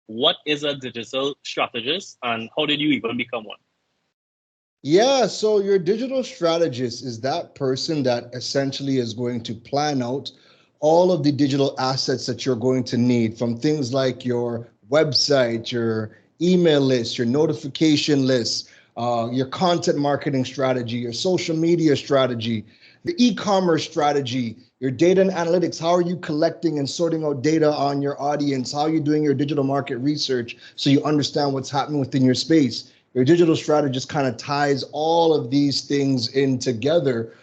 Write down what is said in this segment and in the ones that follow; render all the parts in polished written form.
What is a digital strategist and how did you even become one? Yeah, so your digital strategist is that person that essentially is going to plan out all of the digital assets that you're going to need, from things like your website, your email list, your notification list, your content marketing strategy, your social media strategy, your e-commerce strategy, your data and analytics. How are you collecting and sorting out data on your audience? How are you doing your digital market research so you understand what's happening within your space? Your digital strategist kind of ties all of these things in together,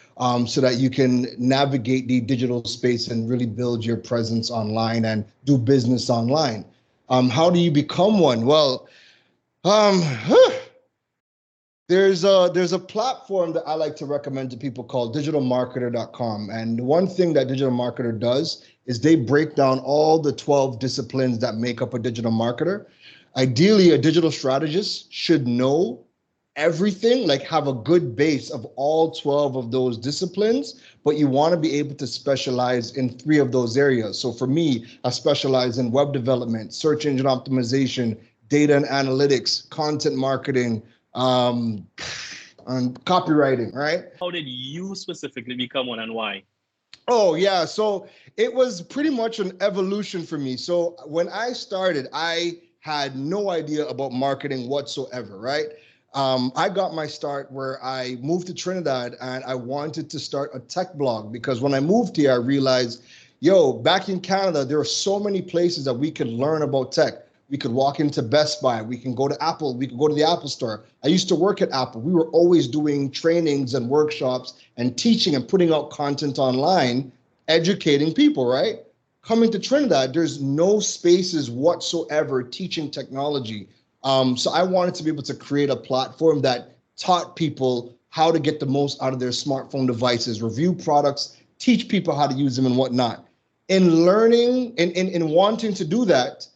so that you can navigate the digital space and really build your presence online and do business online. How do you become one? Well, um, there's a platform that I like to recommend to people called digitalmarketer.com. And one thing that Digital Marketer does is they break down all the 12 disciplines that make up a digital marketer. Ideally, a digital strategist should know everything, like have a good base of all 12 of those disciplines, but you want to be able to specialize in three of those areas. So for me, I specialize in web development, search engine optimization, data and analytics, content marketing, um, and copywriting, right? How did you specifically become one and why? Oh, yeah. So it was pretty much an evolution for me. So when I started, I had no idea about marketing whatsoever, right? I got my start where I moved to Trinidad and I wanted to start a tech blog because when I moved here, I realized, yo, back in Canada, there are so many places that we could learn about tech. We could walk into Best Buy, we can go to Apple, we could go to the Apple store. I used to work at Apple. We were always doing trainings and workshops and teaching and putting out content online, educating people, right? Coming to Trinidad, there's no spaces whatsoever teaching technology. So I wanted to be able to create a platform that taught people how to get the most out of their smartphone devices, review products, teach people how to use them and whatnot. In learning, in wanting to do that,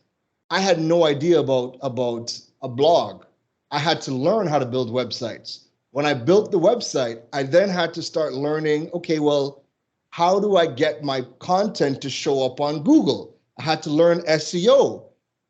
I had no idea about a blog. I had to learn how to build websites. When I built the website, I then had to start learning, okay, well, how do I get my content to show up on Google? I had to learn SEO.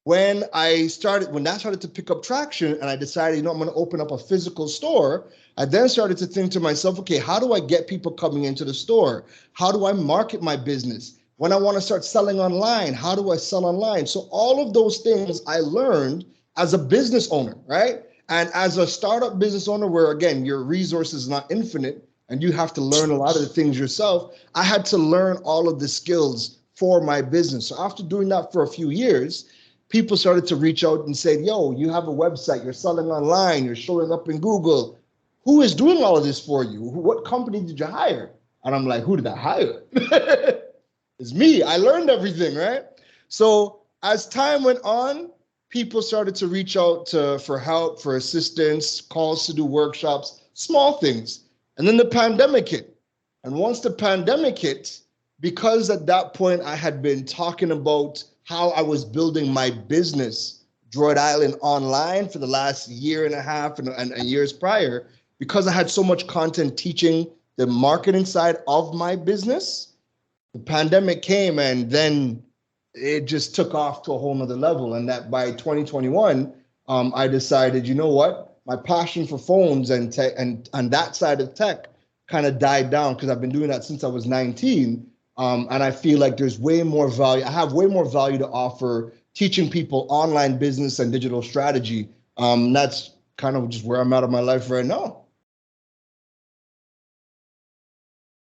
When that started to pick up traction and I decided, I'm going to open up a physical store, I then started to think to myself, okay, how do I get people coming into the store? How do I market my business? When I want to start selling online, how do I sell online? So all of those things I learned as a business owner, right? And as a startup business owner, where again, your resources are not infinite and you have to learn a lot of the things yourself, I had to learn all of the skills for my business. So after doing that for a few years, people started to reach out and say, yo, you have a website, you're selling online, you're showing up in Google. Who is doing all of this for you? What company did you hire? And I'm like, who did I hire? It's me. I learned everything, right? So as time went on, people started to reach out for help, for assistance, calls to do workshops, small things. And then the pandemic hit. And once the pandemic hit, because at that point I had been talking about how I was building my business, Droid Island Online, for the last year and a half and years prior, because I had so much content teaching the marketing side of my business, the pandemic came and then it just took off to a whole nother level. And that by 2021, I decided, you know what, my passion for phones and tech and that side of tech kind of died down because I've been doing that since I was 19. And I feel like there's way more value. I have way more value to offer teaching people online business and digital strategy. That's kind of just where I'm at in my life right now.